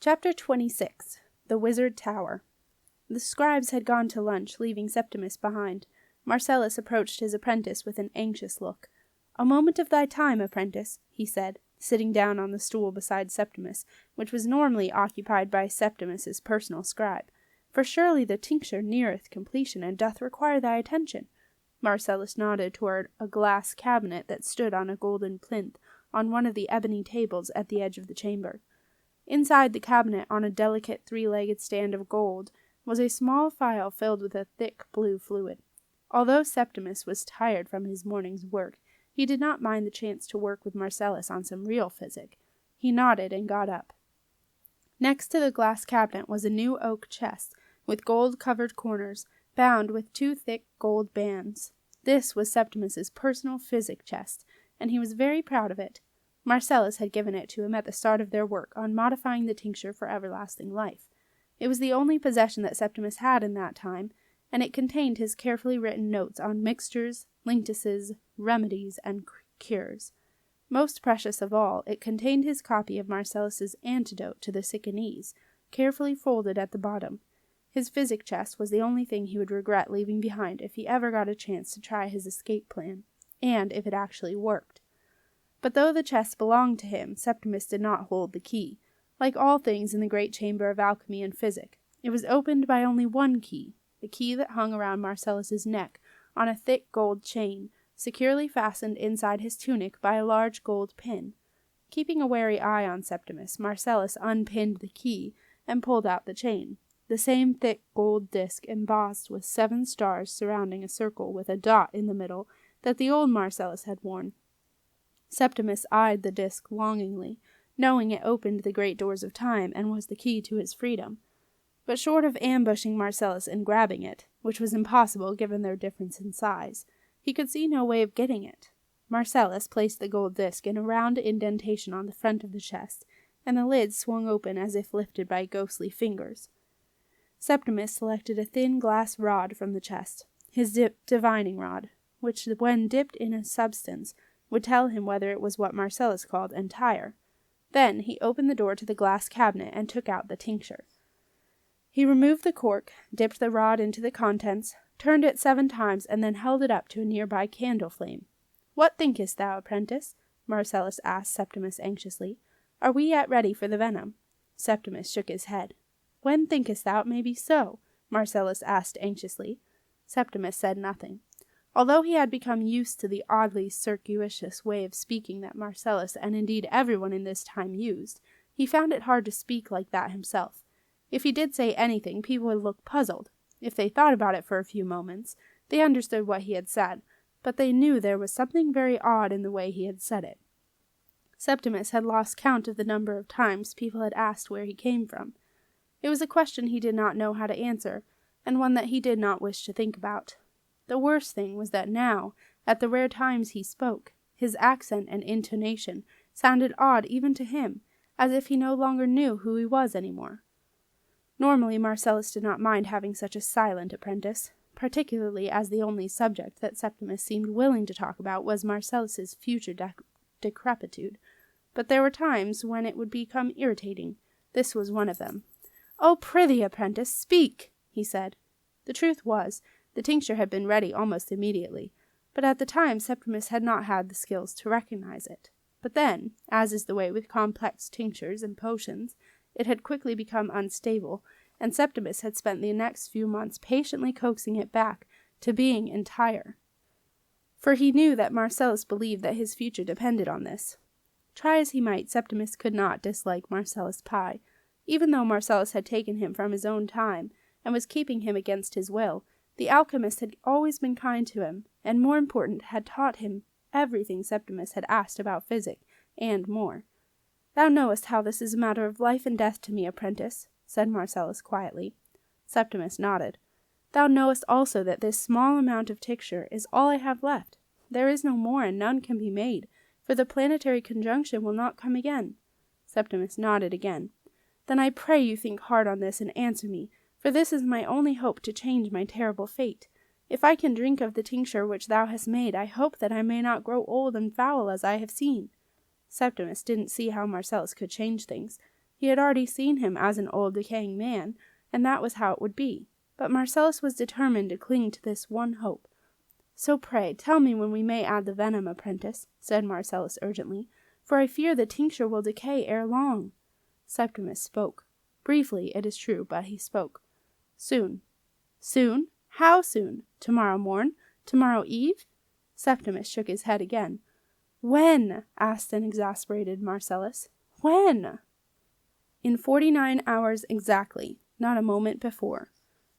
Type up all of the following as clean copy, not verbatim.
Chapter 26. The Wizard Tower. The scribes had gone to lunch, leaving Septimus behind. Marcellus approached his apprentice with an anxious look. "A moment of thy time, apprentice," he said, sitting down on the stool beside Septimus, which was normally occupied by Septimus's personal scribe. "For surely the tincture neareth completion, and doth require thy attention." Marcellus nodded toward a glass cabinet that stood on a golden plinth on one of the ebony tables at the edge of the chamber. Inside the cabinet, on a delicate three-legged stand of gold, was a small phial filled with a thick blue fluid. Although Septimus was tired from his morning's work, he did not mind the chance to work with Marcellus on some real physic. He nodded and got up. Next to the glass cabinet was a new oak chest, with gold-covered corners, bound with 2 thick gold bands. This was Septimus's personal physic chest, and he was very proud of it. Marcellus had given it to him at the start of their work on modifying the tincture for everlasting life. It was the only possession that Septimus had in that time, and it contained his carefully written notes on mixtures, linctuses, remedies, and cures. Most precious of all, it contained his copy of Marcellus's antidote to the sickenese, carefully folded at the bottom. His physic chest was the only thing he would regret leaving behind if he ever got a chance to try his escape plan, and if it actually worked. But though the chest belonged to him, Septimus did not hold the key. Like all things in the great chamber of alchemy and physic, it was opened by only one key, the key that hung around Marcellus's neck on a thick gold chain, securely fastened inside his tunic by a large gold pin. Keeping a wary eye on Septimus, Marcellus unpinned the key and pulled out the chain, the same thick gold disc embossed with 7 stars surrounding a circle with a dot in the middle that the old Marcellus had worn. Septimus eyed the disc longingly, knowing it opened the great doors of time and was the key to his freedom. But short of ambushing Marcellus and grabbing it, which was impossible given their difference in size, he could see no way of getting it. Marcellus placed the gold disc in a round indentation on the front of the chest, and the lid swung open as if lifted by ghostly fingers. Septimus selected a thin glass rod from the chest, his divining rod, which, when dipped in a substance, would tell him whether it was what Marcellus called entire. Then he opened the door to the glass cabinet and took out the tincture. He removed the cork, dipped the rod into the contents, turned it 7 times, and then held it up to a nearby candle flame. "What thinkest thou, apprentice?" Marcellus asked Septimus anxiously. "Are we yet ready for the venom?" Septimus shook his head. "When thinkest thou it may be so?" Marcellus asked anxiously. Septimus said nothing. Although he had become used to the oddly circuitous way of speaking that Marcellus and indeed everyone in this time used, he found it hard to speak like that himself. If he did say anything, people would look puzzled. If they thought about it for a few moments, they understood what he had said, but they knew there was something very odd in the way he had said it. Septimus had lost count of the number of times people had asked where he came from. It was a question he did not know how to answer, and one that he did not wish to think about. The worst thing was that now, at the rare times he spoke, his accent and intonation sounded odd even to him, as if he no longer knew who he was any more. Normally Marcellus did not mind having such a silent apprentice, particularly as the only subject that Septimus seemed willing to talk about was Marcellus's future decrepitude. But there were times when it would become irritating. This was one of them. "Oh, prithee, apprentice, speak!" he said. The truth was, the tincture had been ready almost immediately, but at the time Septimus had not had the skills to recognize it. But then, as is the way with complex tinctures and potions, it had quickly become unstable, and Septimus had spent the next few months patiently coaxing it back to being entire. For he knew that Marcellus believed that his future depended on this. Try as he might, Septimus could not dislike Marcellus Pye. Even though Marcellus had taken him from his own time, and was keeping him against his will, the alchemist had always been kind to him, and more important, had taught him everything Septimus had asked about physic, and more. "Thou knowest how this is a matter of life and death to me, apprentice," said Marcellus quietly. Septimus nodded. "Thou knowest also that this small amount of tincture is all I have left. There is no more, and none can be made, for the planetary conjunction will not come again." Septimus nodded again. "Then I pray you think hard on this and answer me, for this is my only hope to change my terrible fate. If I can drink of the tincture which thou hast made, I hope that I may not grow old and foul as I have seen." Septimus didn't see how Marcellus could change things. He had already seen him as an old decaying man, and that was how it would be. But Marcellus was determined to cling to this one hope. "So pray, tell me when we may add the venom, apprentice," said Marcellus urgently, "for I fear the tincture will decay ere long." Septimus spoke. Briefly, it is true, but he spoke. "Soon." "Soon? How soon? Tomorrow morn? Tomorrow eve?" Septimus shook his head again. "When?" asked an exasperated Marcellus. "When?" "In 49 hours exactly, not a moment before."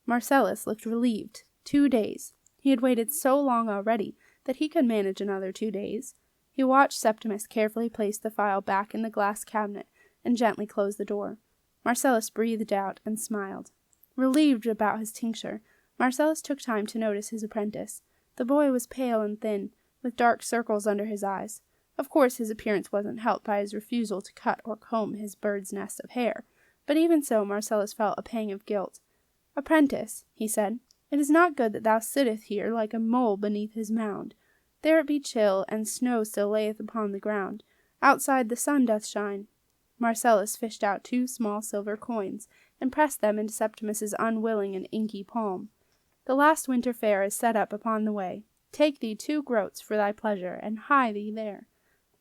Marcellus looked relieved. 2 days. He had waited so long already that he could manage another 2 days. He watched Septimus carefully place the phial back in the glass cabinet and gently close the door. Marcellus breathed out and smiled. Relieved about his tincture, Marcellus took time to notice his apprentice. The boy was pale and thin, with dark circles under his eyes. Of course his appearance wasn't helped by his refusal to cut or comb his bird's nest of hair, but even so Marcellus felt a pang of guilt. "Apprentice," he said, "it is not good that thou sittest here like a mole beneath his mound. There it be chill, and snow still layeth upon the ground. Outside the sun doth shine." Marcellus fished out 2 small silver coins, and pressed them into Septimus's unwilling and inky palm. "The last winter fair is set up upon the way. Take thee 2 groats for thy pleasure, and hie thee there."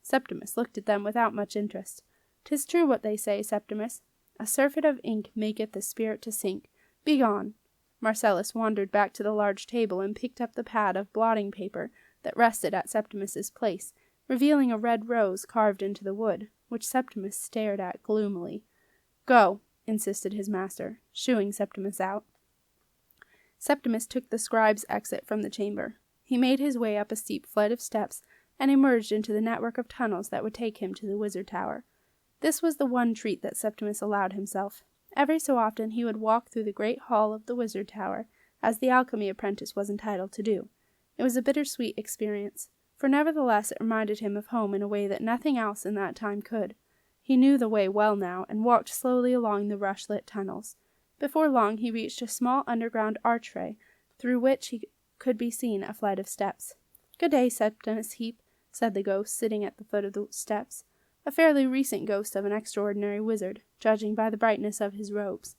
Septimus looked at them without much interest. "'Tis true what they say, Septimus. A surfeit of ink maketh the spirit to sink. Begone." Marcellus wandered back to the large table and picked up the pad of blotting paper that rested at Septimus's place, revealing a red rose carved into the wood, which Septimus stared at gloomily. "Go," insisted his master, shooing Septimus out. Septimus took the scribe's exit from the chamber. He made his way up a steep flight of steps and emerged into the network of tunnels that would take him to the wizard tower. This was the one treat that Septimus allowed himself. Every so often he would walk through the great hall of the wizard tower, as the alchemy apprentice was entitled to do. It was a bittersweet experience, for nevertheless it reminded him of home in a way that nothing else in that time could. He knew the way well now, and walked slowly along the rush-lit tunnels. Before long he reached a small underground archway, through which he could be seen a flight of steps. "Good day, Septimus Heap," said the ghost, sitting at the foot of the steps. A fairly recent ghost of an extraordinary wizard, judging by the brightness of his robes.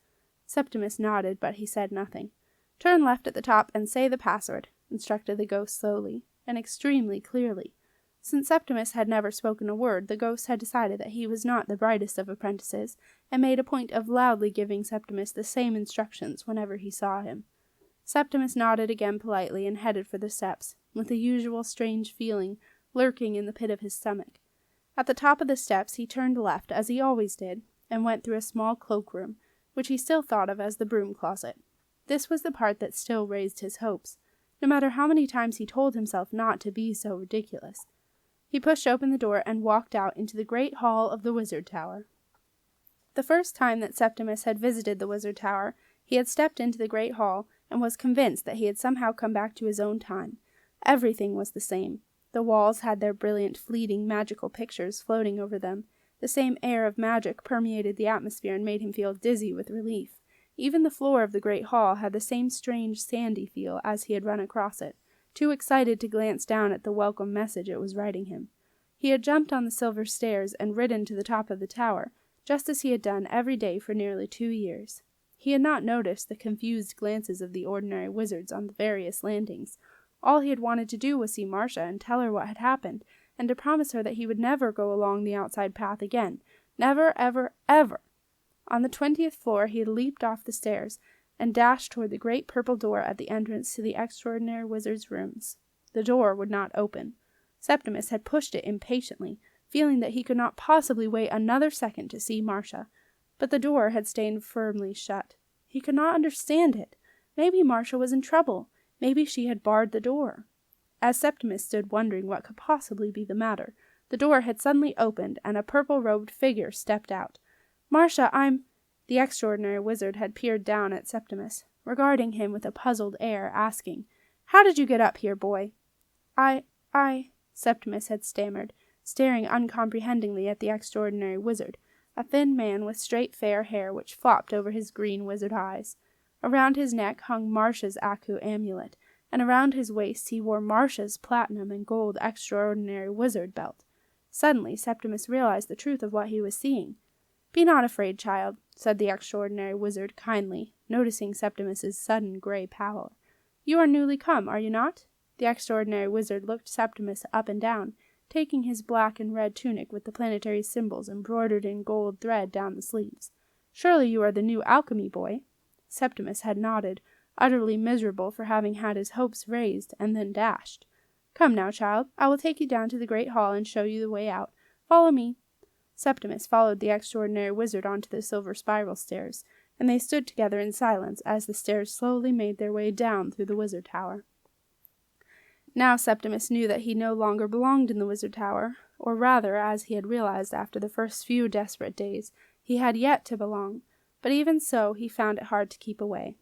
Septimus nodded, but he said nothing. "Turn left at the top and say the password," instructed the ghost slowly, and extremely clearly. Since Septimus had never spoken a word, the ghost had decided that he was not the brightest of apprentices, and made a point of loudly giving Septimus the same instructions whenever he saw him. Septimus nodded again politely and headed for the steps, with the usual strange feeling lurking in the pit of his stomach. At the top of the steps he turned left, as he always did, and went through a small cloakroom, which he still thought of as the broom closet. This was the part that still raised his hopes, no matter how many times he told himself not to be so ridiculous. He pushed open the door and walked out into the great hall of the wizard tower. The first time that Septimus had visited the wizard tower, he had stepped into the great hall and was convinced that he had somehow come back to his own time. Everything was the same. The walls had their brilliant, fleeting, magical pictures floating over them. The same air of magic permeated the atmosphere and made him feel dizzy with relief. Even the floor of the great hall had the same strange, sandy feel as he had run across it, too excited to glance down at the welcome message it was writing him. He had jumped on the silver stairs and ridden to the top of the tower, just as he had done every day for nearly 2 years. He had not noticed the confused glances of the ordinary wizards on the various landings. All he had wanted to do was see Marcia and tell her what had happened, and to promise her that he would never go along the outside path again. Never, ever, ever! On the 20th floor he had leaped off the stairs, and dashed toward the great purple door at the entrance to the extraordinary wizard's rooms. The door would not open. Septimus had pushed it impatiently, feeling that he could not possibly wait another second to see Marcia. But the door had stayed firmly shut. He could not understand it. Maybe Marcia was in trouble. Maybe she had barred the door. As Septimus stood wondering what could possibly be the matter, the door had suddenly opened, and a purple-robed figure stepped out. "Marcia, The extraordinary wizard had peered down at Septimus, regarding him with a puzzled air, asking, "How did you get up here, boy?" I, Septimus had stammered, staring uncomprehendingly at the extraordinary wizard, a thin man with straight fair hair which flopped over his green wizard eyes. Around his neck hung Marcia's Aku amulet, and around his waist he wore Marcia's platinum and gold extraordinary wizard belt. Suddenly Septimus realized the truth of what he was seeing. "Be not afraid, child," said the extraordinary wizard kindly, noticing Septimus's sudden grey pallor. "You are newly come, are you not?" The extraordinary wizard looked Septimus up and down, taking his black and red tunic with the planetary symbols embroidered in gold thread down the sleeves. "Surely you are the new alchemy boy?" Septimus had nodded, utterly miserable for having had his hopes raised and then dashed. "Come now, child, I will take you down to the great hall and show you the way out. Follow me." Septimus followed the extraordinary wizard onto the silver spiral stairs, and they stood together in silence as the stairs slowly made their way down through the wizard tower. Now Septimus knew that he no longer belonged in the wizard tower, or rather, as he had realized after the first few desperate days, he had yet to belong, but even so he found it hard to keep away.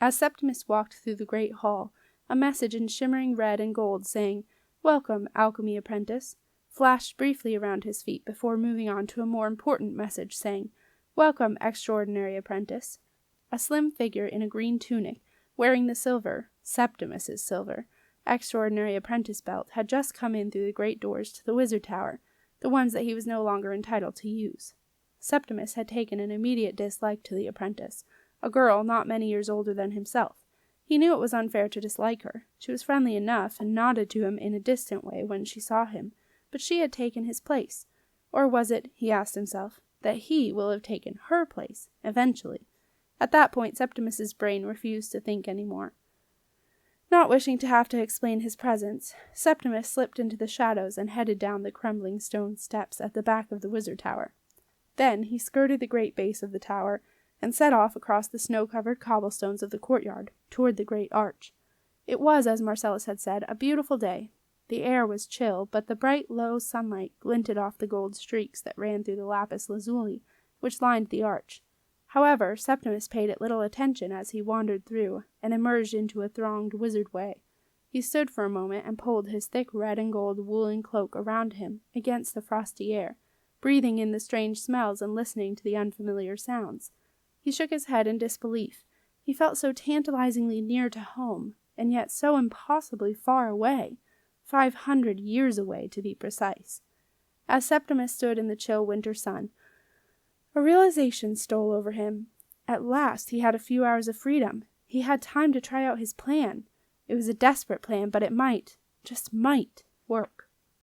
As Septimus walked through the great hall, a message in shimmering red and gold saying, "Welcome, Alchemy Apprentice," flashed briefly around his feet before moving on to a more important message saying, "Welcome, Extraordinary Apprentice." A slim figure in a green tunic, wearing the silver, Septimus's silver, Extraordinary Apprentice belt had just come in through the great doors to the wizard tower, the ones that he was no longer entitled to use. Septimus had taken an immediate dislike to the apprentice, a girl not many years older than himself. He knew it was unfair to dislike her. She was friendly enough and nodded to him in a distant way when she saw him, but she had taken his place. Or was it, he asked himself, that he will have taken her place, eventually? At that point Septimus's brain refused to think any more. Not wishing to have to explain his presence, Septimus slipped into the shadows and headed down the crumbling stone steps at the back of the wizard tower. Then he skirted the great base of the tower and set off across the snow-covered cobblestones of the courtyard, toward the great arch. It was, as Marcellus had said, a beautiful day. The air was chill, but the bright, low sunlight glinted off the gold streaks that ran through the lapis lazuli, which lined the arch. However, Septimus paid it little attention as he wandered through, and emerged into a thronged wizard way. He stood for a moment and pulled his thick red and gold woolen cloak around him against the frosty air, breathing in the strange smells and listening to the unfamiliar sounds. He shook his head in disbelief. He felt so tantalizingly near to home, and yet so impossibly far away, 500 years away to be precise. As Septimus stood in the chill winter sun, a realization stole over him. At last he had a few hours of freedom. He had time to try out his plan. It was a desperate plan, but it might, just might, work.